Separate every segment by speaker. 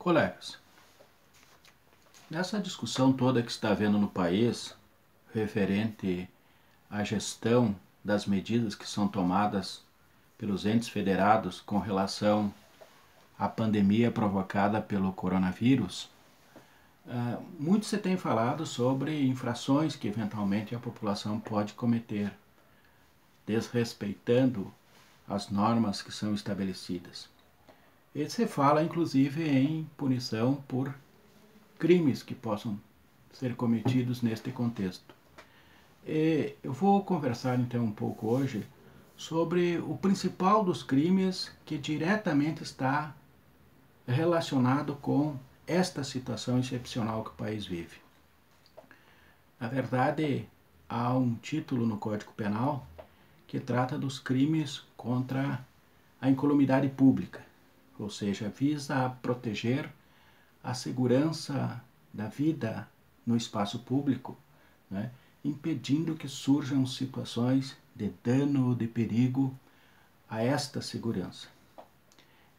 Speaker 1: Colegas, nessa discussão toda que está havendo no país, referente à gestão das medidas que são tomadas pelos entes federados com relação à pandemia provocada pelo coronavírus, muito se tem falado sobre infrações que eventualmente a população pode cometer, desrespeitando as normas que são estabelecidas. E se fala inclusive em punição por crimes que possam ser cometidos neste contexto. Eu vou conversar então um pouco hoje sobre o principal dos crimes que diretamente está relacionado com esta situação excepcional que o país vive. Na verdade, há um título no Código Penal que trata dos crimes contra a incolumidade pública, ou seja, visa proteger a segurança da vida no espaço público, né, impedindo que surjam situações de dano ou de perigo a esta segurança.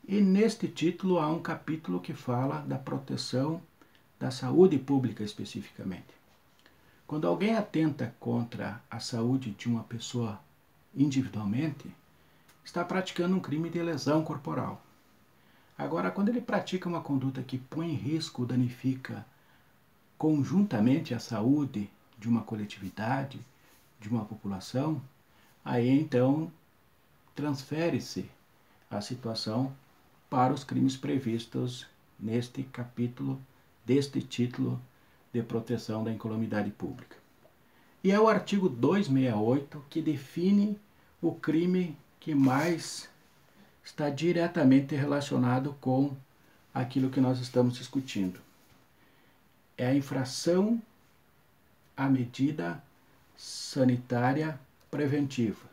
Speaker 1: E neste título há um capítulo que fala da proteção da saúde pública especificamente. Quando alguém atenta contra a saúde de uma pessoa individualmente, está praticando um crime de lesão corporal. Agora, quando ele pratica uma conduta que põe em risco ou danifica conjuntamente a saúde de uma coletividade, de uma população, aí então transfere-se a situação para os crimes previstos neste capítulo, deste título de proteção da incolumidade pública. E é o artigo 268 que define o crime que mais está diretamente relacionado com aquilo que nós estamos discutindo. É a infração à medida sanitária preventiva.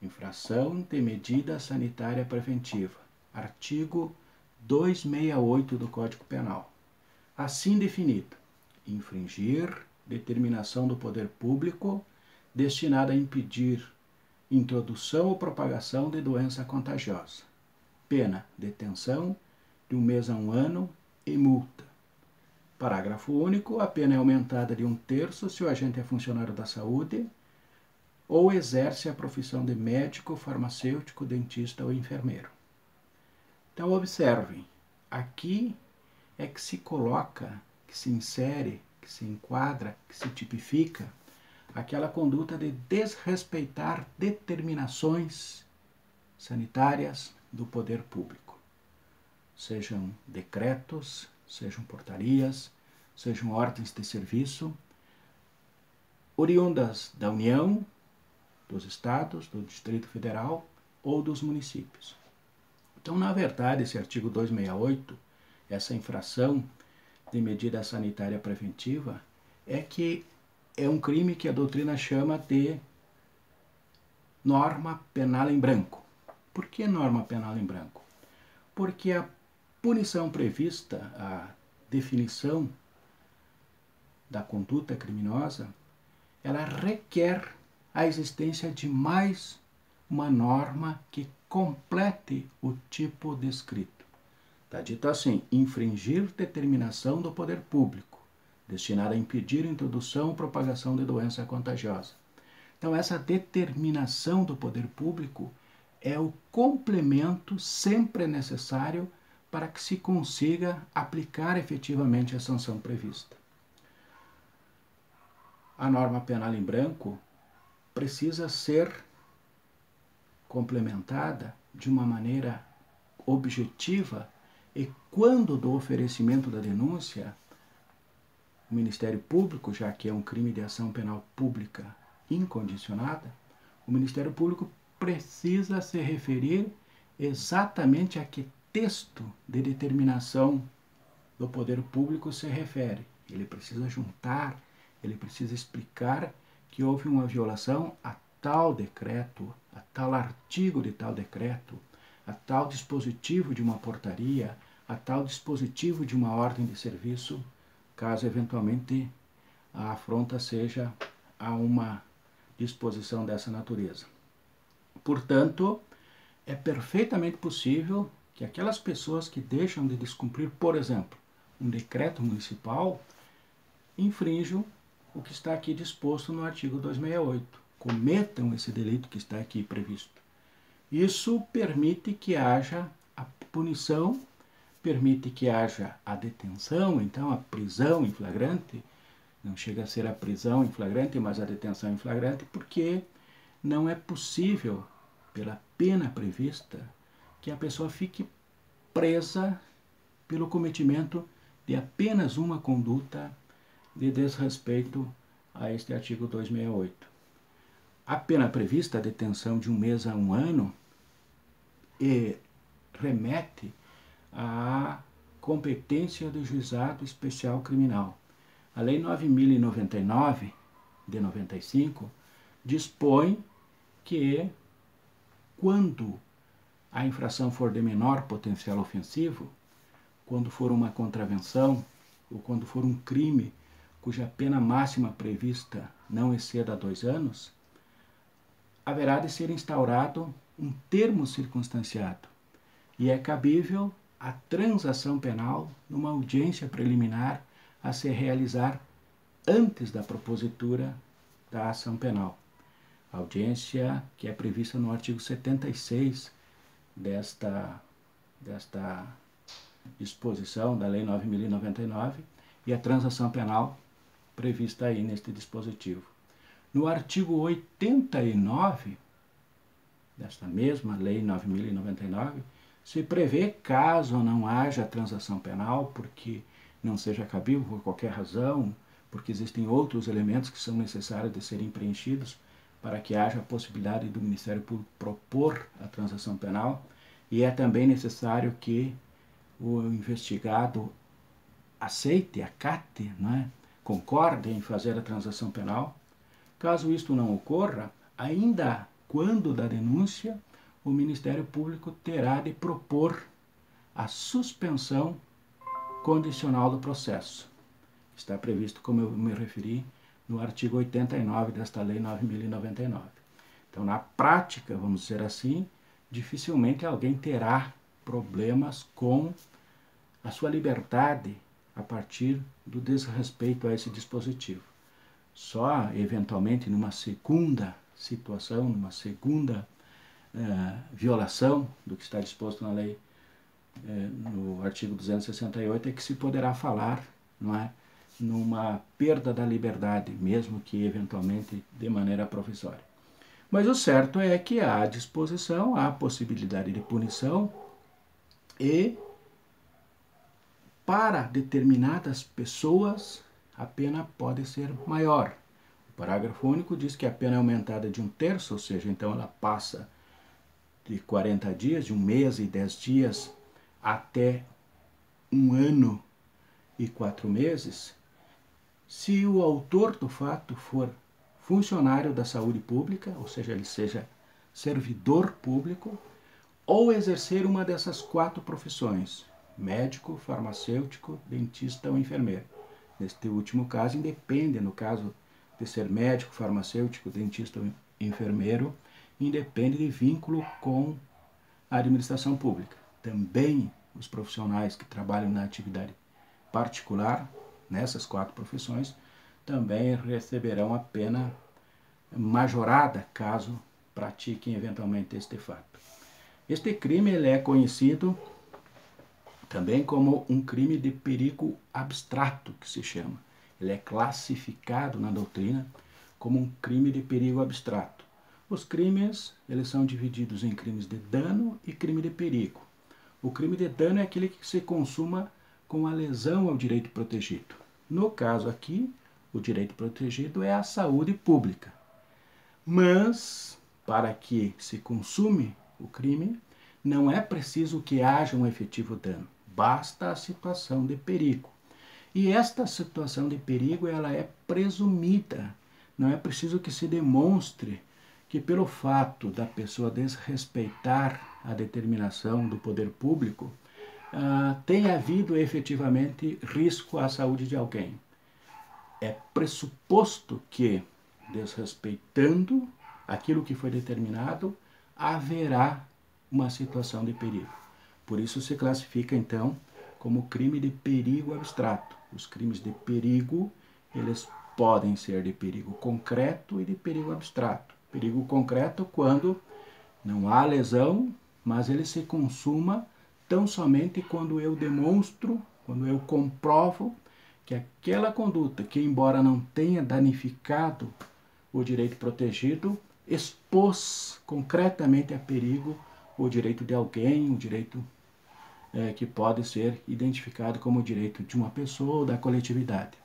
Speaker 1: Infração de medida sanitária preventiva. Artigo 268 do Código Penal. Assim definido: infringir determinação do poder público destinada a impedir introdução ou propagação de doença contagiosa. Pena: detenção de 1 mês a 1 ano e multa. Parágrafo único. A pena é aumentada de 1/3 se o agente é funcionário da saúde ou exerce a profissão de médico, farmacêutico, dentista ou enfermeiro. Então observem, aqui é que se coloca, que se insere, que se enquadra, que se tipifica aquela conduta de desrespeitar determinações sanitárias do poder público. Sejam decretos, sejam portarias, sejam ordens de serviço, oriundas da União, dos estados, do Distrito Federal ou dos municípios. Então, na verdade, esse artigo 268, essa infração de medida sanitária preventiva, é um crime que a doutrina chama de norma penal em branco. Por que norma penal em branco? Porque a punição prevista, a definição da conduta criminosa, ela requer a existência de mais uma norma que complete o tipo descrito. Está dito assim: infringir determinação do poder público destinada a impedir a introdução ou propagação de doença contagiosa. Então, essa determinação do poder público é o complemento sempre necessário para que se consiga aplicar efetivamente a sanção prevista. A norma penal em branco precisa ser complementada de uma maneira objetiva e, quando do oferecimento da denúncia, o Ministério Público, já que é um crime de ação penal pública incondicionada, o Ministério Público precisa se referir exatamente a que texto de determinação do poder público se refere. Ele precisa juntar, ele precisa explicar que houve uma violação a tal decreto, a tal artigo de tal decreto, a tal dispositivo de uma portaria, a tal dispositivo de uma ordem de serviço, caso eventualmente a afronta seja a uma disposição dessa natureza. Portanto, é perfeitamente possível que aquelas pessoas que deixam de descumprir, por exemplo, um decreto municipal, infringam o que está aqui disposto no artigo 268, cometam esse delito que está aqui previsto. Isso permite que haja a punição, permite que haja a detenção, então a prisão em flagrante, não chega a ser a prisão em flagrante, mas a detenção em flagrante, porque não é possível, pela pena prevista, que a pessoa fique presa pelo cometimento de apenas uma conduta de desrespeito a este artigo 268. A pena prevista, a detenção de 1 mês a 1 ano, remete à competência do Juizado Especial Criminal. A Lei 9.099, de 95, dispõe que, quando a infração for de menor potencial ofensivo, quando for uma contravenção ou quando for um crime cuja pena máxima prevista não exceda 2 anos, haverá de ser instaurado um termo circunstanciado e é cabível a transação penal numa audiência preliminar a se realizar antes da propositura da ação penal. A audiência que é prevista no artigo 76 desta disposição da Lei 9.099 e a transação penal prevista aí neste dispositivo. No artigo 89 desta mesma Lei 9.099, se prevê, caso não haja transação penal, porque não seja cabível por qualquer razão, porque existem outros elementos que são necessários de serem preenchidos para que haja a possibilidade do Ministério Público propor a transação penal, e é também necessário que o investigado aceite, acate, concorde em fazer a transação penal. Caso isto não ocorra, ainda quando da denúncia, o Ministério Público terá de propor a suspensão condicional do processo. Está previsto, como eu me referi, no artigo 89 desta Lei 9.099. Então, na prática, vamos dizer assim, dificilmente alguém terá problemas com a sua liberdade a partir do desrespeito a esse dispositivo. Só, eventualmente, numa segunda situação, numa segunda violação do que está disposto na lei, no artigo 268, é que se poderá falar, numa perda da liberdade, mesmo que eventualmente de maneira provisória. Mas o certo é que há à disposição, há a possibilidade de punição e, para determinadas pessoas, a pena pode ser maior. O parágrafo único diz que a pena é aumentada de 1/3, ou seja, então ela passa de 40 dias, de 1 mês e 10 dias, até 1 ano e 4 meses, se o autor do fato for funcionário da saúde pública, ou seja, ele seja servidor público, ou exercer uma dessas 4 profissões: médico, farmacêutico, dentista ou enfermeiro. Neste último caso, independe, no caso de ser médico, farmacêutico, dentista ou enfermeiro, independe de vínculo com a administração pública. Também os profissionais que trabalham na atividade particular, nessas 4 profissões, também receberão a pena majorada caso pratiquem eventualmente este fato. Este crime ele é conhecido também como um crime de perigo abstrato, que se chama. Ele é classificado na doutrina como um crime de perigo abstrato. Os crimes, eles são divididos em crimes de dano e crime de perigo. O crime de dano é aquele que se consuma com a lesão ao direito protegido. No caso aqui, o direito protegido é a saúde pública. Mas, para que se consume o crime, não é preciso que haja um efetivo dano. Basta a situação de perigo. E esta situação de perigo, ela é presumida. Não é preciso que se demonstre que, pelo fato da pessoa desrespeitar a determinação do poder público, tenha havido efetivamente risco à saúde de alguém. É pressuposto que, desrespeitando aquilo que foi determinado, haverá uma situação de perigo. Por isso se classifica, então, como crime de perigo abstrato. Os crimes de perigo, eles podem ser de perigo concreto e de perigo abstrato. Perigo concreto quando não há lesão, mas ele se consuma tão somente quando eu demonstro, quando eu comprovo que aquela conduta, que embora não tenha danificado o direito protegido, expôs concretamente a perigo o direito de alguém, o direito que pode ser identificado como o direito de uma pessoa ou da coletividade.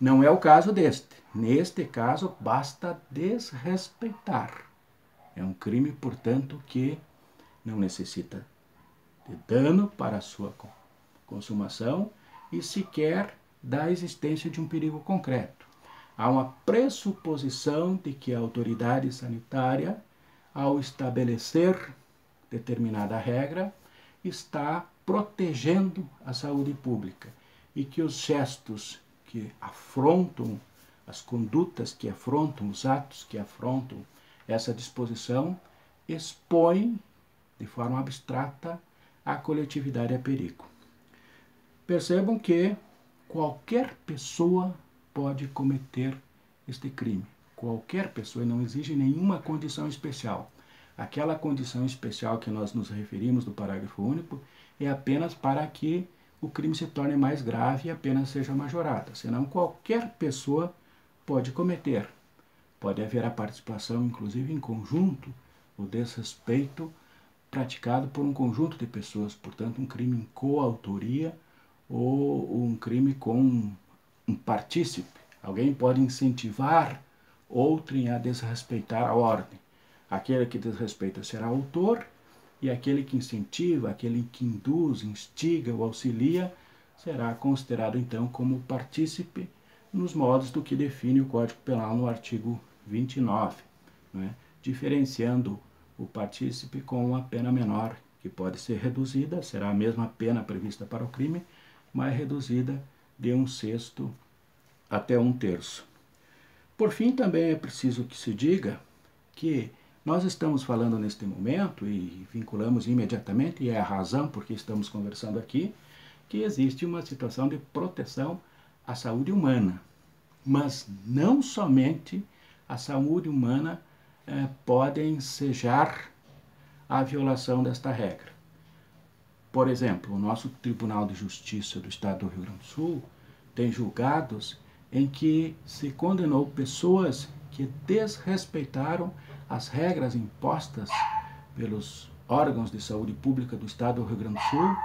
Speaker 1: Não é o caso deste. Neste caso, basta desrespeitar. É um crime, portanto, que não necessita de dano para a sua consumação e sequer da existência de um perigo concreto. Há uma pressuposição de que a autoridade sanitária, ao estabelecer determinada regra, está protegendo a saúde pública e que os gestos que afrontam, as condutas que afrontam, os atos que afrontam essa disposição, expõem de forma abstrata a coletividade a perigo. Percebam que qualquer pessoa pode cometer este crime. Qualquer pessoa, e não exige nenhuma condição especial. Aquela condição especial que nós nos referimos do parágrafo único é apenas para que o crime se torne mais grave e a pena seja majorada. Senão, qualquer pessoa pode cometer. Pode haver a participação, inclusive em conjunto, o desrespeito praticado por um conjunto de pessoas, portanto, um crime em coautoria ou um crime com um partícipe. Alguém pode incentivar outrem a desrespeitar a ordem. Aquele que desrespeita será autor e aquele que incentiva, aquele que induz, instiga ou auxilia, será considerado então como partícipe nos modos do que define o Código Penal no artigo 29, né? Diferenciando o partícipe com uma pena menor, que pode ser reduzida, será a mesma pena prevista para o crime, mas reduzida de 1/6 até 1/3. Por fim, também é preciso que se diga que nós estamos falando neste momento, e vinculamos imediatamente, e é a razão por que estamos conversando aqui, que existe uma situação de proteção à saúde humana. Mas não somente a saúde humana pode ensejar a violação desta regra. Por exemplo, o nosso Tribunal de Justiça do Estado do Rio Grande do Sul tem julgados em que se condenou pessoas que desrespeitaram as regras impostas pelos órgãos de saúde pública do Estado do Rio Grande do Sul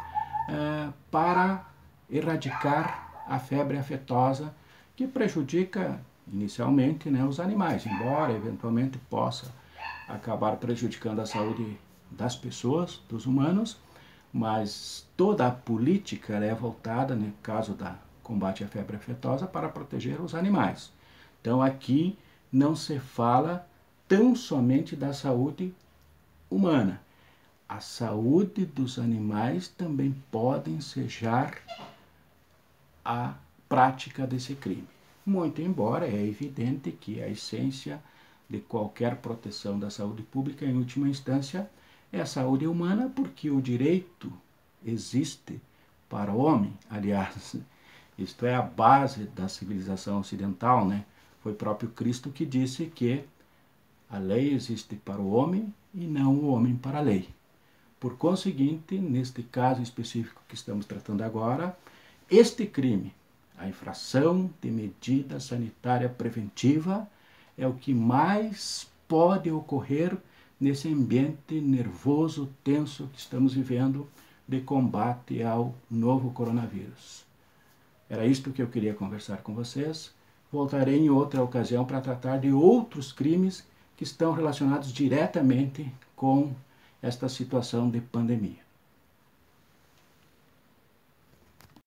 Speaker 1: para erradicar a febre aftosa que prejudica inicialmente os animais, embora eventualmente possa acabar prejudicando a saúde das pessoas, dos humanos, mas toda a política é voltada, no caso da combate à febre aftosa, para proteger os animais. Então aqui não se fala tão somente da saúde humana. A saúde dos animais também pode ensejar a prática desse crime. Muito embora é evidente que a essência de qualquer proteção da saúde pública, em última instância, é a saúde humana, porque o direito existe para o homem. Aliás, isto é a base da civilização ocidental, né? Foi próprio Cristo que disse que a lei existe para o homem e não o homem para a lei. Por conseguinte, neste caso específico que estamos tratando agora, este crime, a infração de medida sanitária preventiva, é o que mais pode ocorrer nesse ambiente nervoso, tenso que estamos vivendo de combate ao novo coronavírus. Era isto que eu queria conversar com vocês. Voltarei em outra ocasião para tratar de outros crimes que estão relacionados diretamente com esta situação de pandemia.